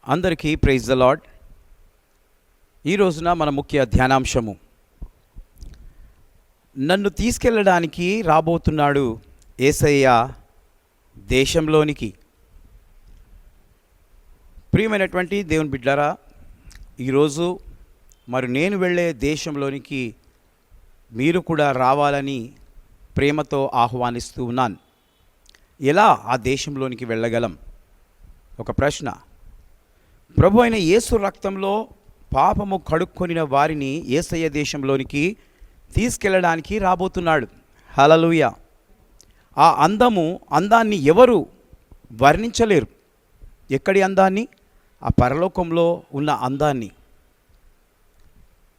అందరికీ praise the lord. ఈ రోజున మన ముఖ్య ధ్యానాంశము, నన్ను తీసుకెళ్ళడానికి రాబోతున్నాడు యేసయ్య దేశంలోనికి. ప్రియమైనటువంటి దేవుని బిడ్డలారా, ఈరోజు మరి నేను వెళ్ళే దేశంలోనికి మీరు కూడా రావాలని ప్రేమతో ఆహ్వానిస్తూ ఉన్నాను. ఎలా ఆ దేశంలోనికి వెళ్ళగలం? ఒక ప్రశ్న. ప్రభు అయిన యేసు రక్తంలో పాపము కడుక్కొనిన వారిని యేసయ్య దేశంలోనికి తీసుకెళ్ళడానికి రాబోతున్నాడు. హల్లెలూయా. ఆ అందాన్ని ఎవరు వర్ణించలేరు. ఎక్కడి అందాన్ని? ఆ పరలోకంలో ఉన్న అందాన్ని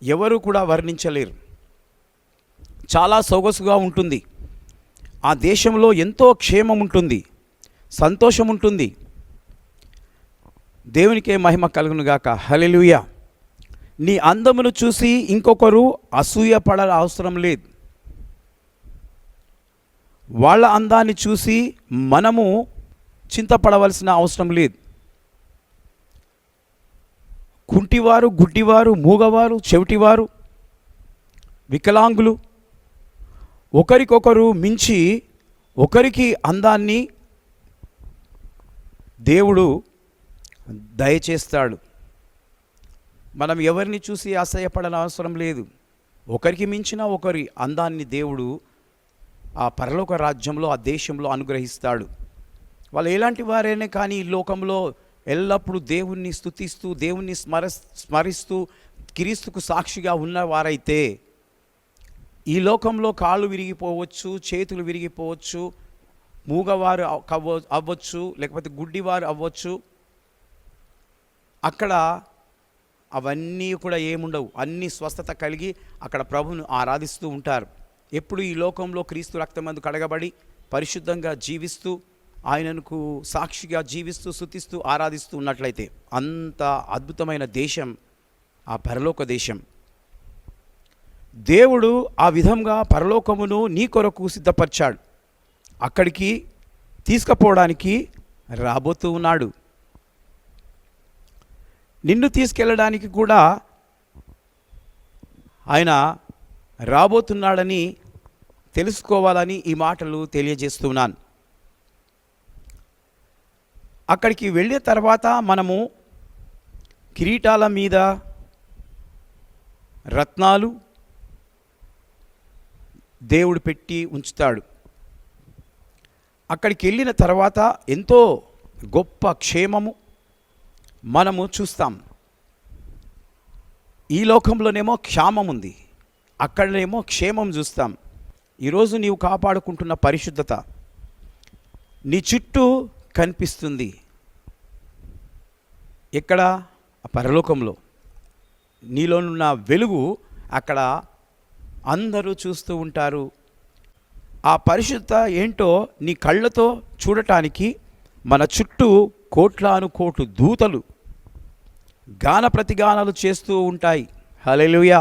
ఎవరు కూడా వర్ణించలేరు. చాలా సొగసుగా ఉంటుంది. ఆ దేశంలో ఎంతో క్షేమం ఉంటుంది, సంతోషం ఉంటుంది. దేవునికే మహిమ కలుగునుగాక. హల్లెలూయా. నీ అందమును చూసి ఇంకొకరు అసూయపడ అవసరం లేదు. వాళ్ళ అందాన్ని చూసి మనము చింతపడవలసిన అవసరం లేదు. కుంటివారు, గుడ్డివారు, మూగవారు, చెవిటివారు, వికలాంగులు ఒకరికొకరు మించి ఒకరికి అందాన్ని దేవుడు దయచేస్తాడు. మనం ఎవరిని చూసి అసహ్యపడని అవసరం లేదు. ఒకరికి మించిన ఒకరి అందాన్ని దేవుడు ఆ పరలోక రాజ్యంలో, ఆ దేశంలో అనుగ్రహిస్తాడు. వాళ్ళు ఎలాంటి వారైనా కానీ ఈ లోకంలో ఎల్లప్పుడూ దేవుణ్ణి స్తుతిస్తూ, దేవుణ్ణి స్మరిస్తూ క్రీస్తుకు సాక్షిగా ఉన్నవారైతే ఈ లోకంలో కాళ్ళు విరిగిపోవచ్చు, చేతులు విరిగిపోవచ్చు, మూగవారు అవ్వచ్చు, లేకపోతే గుడ్డివారు అవ్వచ్చు. అక్కడ అవన్నీ కూడా ఏముండవు. అన్ని స్వస్థత కలిగి అక్కడ ప్రభువును ఆరాధిస్తూ ఉంటారు. ఎప్పుడు ఈ లోకంలో క్రీస్తు రక్తమందు కడగబడి పరిశుద్ధంగా జీవిస్తూ, ఆయనకు సాక్షిగా జీవిస్తూ, స్తుతిస్తూ, ఆరాధిస్తూ ఉన్నట్లయితే అంత అద్భుతమైన దేశం ఆ పరలోక దేశం. దేవుడు ఆ విధంగా పరలోకమును నీ కొరకు సిద్ధపరిచాడు. అక్కడికి తీసుకుపోవడానికి రాబోతూ ఉన్నాడు. నిన్ను తీసుకెళ్ళడానికి కూడా ఆయన రాబోతున్నాడని తెలుసుకోవాలని ఈ మాటలు తెలియజేస్తున్నాను. అక్కడికి వెళ్ళిన తర్వాత మనము కిరీటాల మీద రత్నాలు దేవుడు పెట్టి ఉంచుతాడు. అక్కడికి వెళ్ళిన తర్వాత ఎంతో గొప్ప క్షేమము మనము చూస్తాం. ఈ లోకంలోనేమో క్షామం ఉంది, అక్కడనేమో క్షేమం చూస్తాం. ఈరోజు నీవు కాపాడుకుంటున్న పరిశుద్ధత నీ చుట్టూ కనిపిస్తుంది. ఎక్కడ? పరలోకంలో. నీలోనున్న వెలుగు అక్కడ అందరూ చూస్తూ ఉంటారు. ఆ పరిశుద్ధత ఏంటో నీ కళ్ళతో చూడటానికి మన చుట్టూ కోట్లాను కోట్లు దూతలు గాన ప్రతిగానాలు చేస్తూ ఉంటాయి. హల్లెలూయా.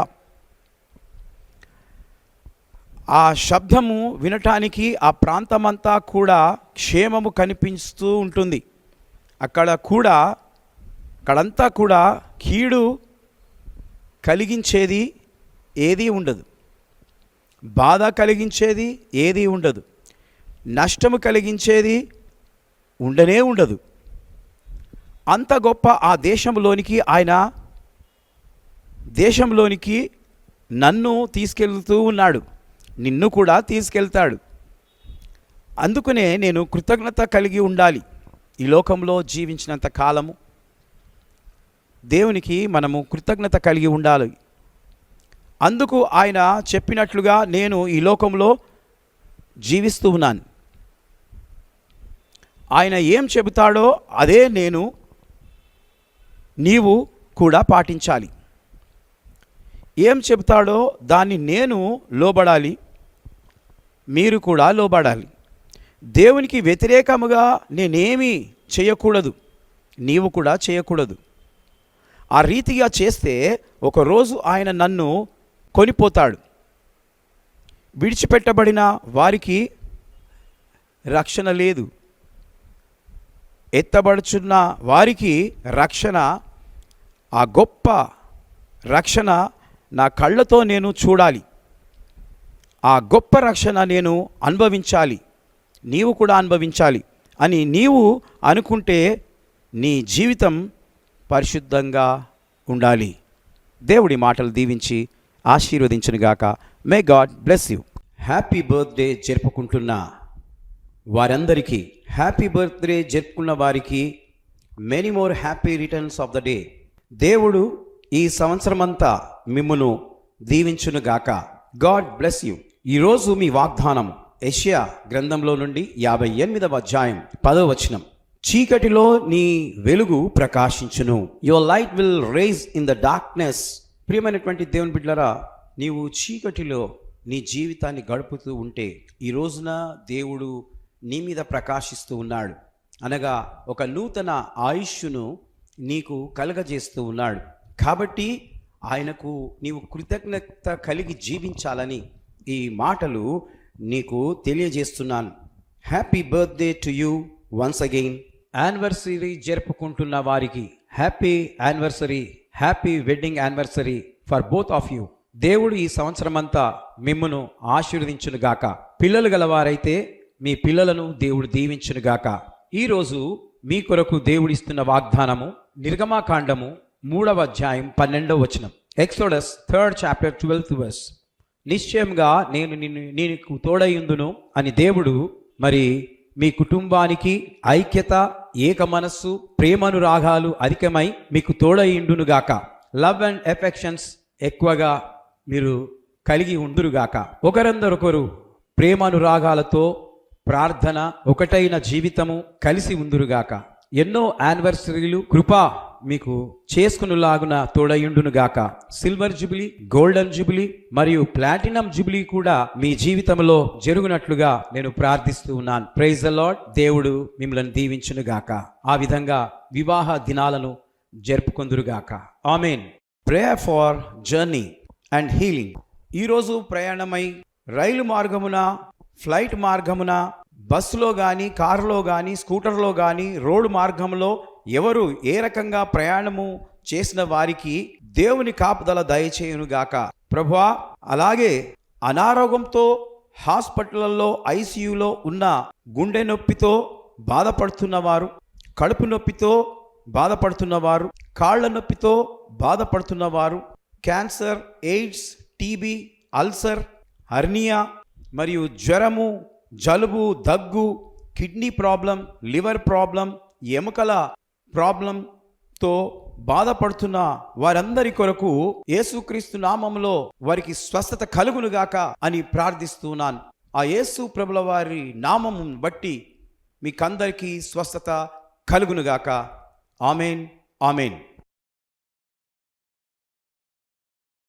ఆ శబ్దము వినటానికి ఆ ప్రాంతమంతా కూడా క్షేమము కనిపిస్తూ ఉంటుంది. అక్కడంతా కూడా కీడు కలిగించేది ఏదీ ఉండదు, బాధ కలిగించేది ఏదీ ఉండదు, నష్టము కలిగించేది ఉండనే ఉండదు. అంత గొప్ప ఆ దేశంలోనికి నన్ను తీసుకెళ్తూ ఉన్నాడు, నిన్ను కూడా తీసుకెళ్తాడు. అందుకనే నేను కృతజ్ఞత కలిగి ఉండాలి. ఈ లోకంలో జీవించినంత కాలము దేవునికి మనము కృతజ్ఞత కలిగి ఉండాలి. అందుకు ఆయన చెప్పినట్లుగా నేను ఈ లోకంలో జీవిస్తూ ఉన్నాను. ఆయన ఏం చెబుతాడో అదే నీవు కూడా పాటించాలి. ఏం చెబుతాడో దాన్ని నేను లోబడాలి, మీరు కూడా లోబడాలి. దేవునికి వ్యతిరేకముగా నేనేమీ చేయకూడదు, నీవు కూడా చేయకూడదు. ఆ రీతిగా చేస్తే ఒకరోజు ఆయన నన్ను కొనిపోతాడు. విడిచిపెట్టబడిన వారికి రక్షణ లేదు. ఎత్తబడుచున్న వారికి రక్షణ, ఆ గొప్ప రక్షణ నా కళ్ళతో నేను చూడాలి. ఆ గొప్ప రక్షణ నేను అనుభవించాలి, నీవు కూడా అనుభవించాలి అని నీవు అనుకుంటే నీ జీవితం పరిశుద్ధంగా ఉండాలి. దేవుడి మాటలు దీవించి ఆశీర్వదించునుగాక. May God bless you. Happy birthday జరుపుకుంటున్న వారందరికీ, హ్యాపీ బర్త్డే జరుపుకున్న వారికి many more happy returns of the day. దేవుడు ఈ సంవత్సరమంతా మిమ్మును దీవించునుగాక. God bless you. ఈరోజు మీ వాగ్దానం యెషయా గ్రంథంలో నుండి 58వ అధ్యాయం 10వ వచనం. చీకటిలో నీ వెలుగు ప్రకాశించును. Your light will rise in the darkness. ప్రియమైనటువంటి దేవుని బిడ్డలారా, నీవు చీకటిలో నీ జీవితాన్ని గడుపుతూ ఉంటే ఈ రోజున దేవుడు నీ మీద ప్రకాశిస్తూ ఉన్నాడు. అనగా ఒక నూతన ఆయుష్ను నీకు కలగజేస్తూ ఉన్నాడు. కాబట్టి ఆయనకు నీవు కృతజ్ఞత కలిగి జీవించాలని ఈ మాటలు నీకు తెలియజేస్తున్నాను. Happy birthday to you once again. Anniversary జరుపుకుంటున్న వారికి happy anniversary, happy wedding anniversary for both of you. దేవుడు ఈ సంవత్సరమంతా మిమ్మును ఆశీర్వదించునుగాక. పిల్లలు గలవారైతే మీ పిల్లలను దేవుడు దీవించునుగాక. ఈరోజు మీ కొరకు దేవుడిస్తున్న వాగ్దానము నిర్గమాకాండము 3వ అధ్యాయం 12వ వచనం. Exodus 3rd chapter 12th verse. నిశ్చయంగా నేను నీకు తోడయుందును అని దేవుడు మరి మీ కుటుంబానికి ఐక్యత, ఏక మనస్సు, ప్రేమనురాగాలు అధికమై మీకు తోడయుండునుగాక. లవ్ అండ్ ఎఫెక్షన్స్ ఎక్కువగా మీరు కలిగి ఉందురుగాక. ఒకరందరొకరు ప్రేమనురాగాలతో ప్రార్థన, ఒకటైన జీవితము కలిసి ఉందురుగాక. ఎన్నో యానివర్సరీలు కృప మీకు చేసుకునేలాగున తోడయుండునుగాక. సిల్వర్ జూబిలీ, గోల్డెన్ జూబిలీ మరియు ప్లాటినం జూబిలీ కూడా మీ జీవితంలో జరుగునట్లుగా నేను ప్రార్థిస్తూ ఉన్నాను. Praise the Lord. దేవుడు మిమ్మల్ని దీవించునుగాక. ఆ విధంగా వివాహ దినాలను జరుపుకొందురుగాక. ఆమేన్. Prayer for journey and healing. ఈరోజు ప్రయాణమై రైలు మార్గమున, ఫ్లైట్ మార్గమున, బస్సులో కానీ, కారులో కానీ, స్కూటర్లో కానీ, రోడ్డు మార్గంలో ఎవరు ఏ రకంగా ప్రయాణము చేసిన వారికి దేవుని కాపుదల దయచేయునుగాక. ప్రభువా, అలాగే అనారోగ్యంతో హాస్పిటల్లో ఐసీయూలో ఉన్న, గుండె నొప్పితో బాధపడుతున్నవారు, కడుపు నొప్పితో బాధపడుతున్నవారు, కాళ్ళ నొప్పితో బాధపడుతున్నవారు, cancer, AIDS, TB, ulcer, hernia మరియు జ్వరము, జలుబు, దగ్గు, కిడ్నీ ప్రాబ్లం, లివర్ ప్రాబ్లం, ఎముకల ప్రాబ్లంతో బాధపడుతున్న వారందరి కొరకు యేసుక్రీస్తు నామములో వారికి స్వస్థత కలుగునుగాక అని ప్రార్థిస్తున్నాను. ఆ యేసు ప్రభుల వారి నామము బట్టి మీకందరికీ స్వస్థత కలుగునుగాక. ఆమేన్, ఆమేన్.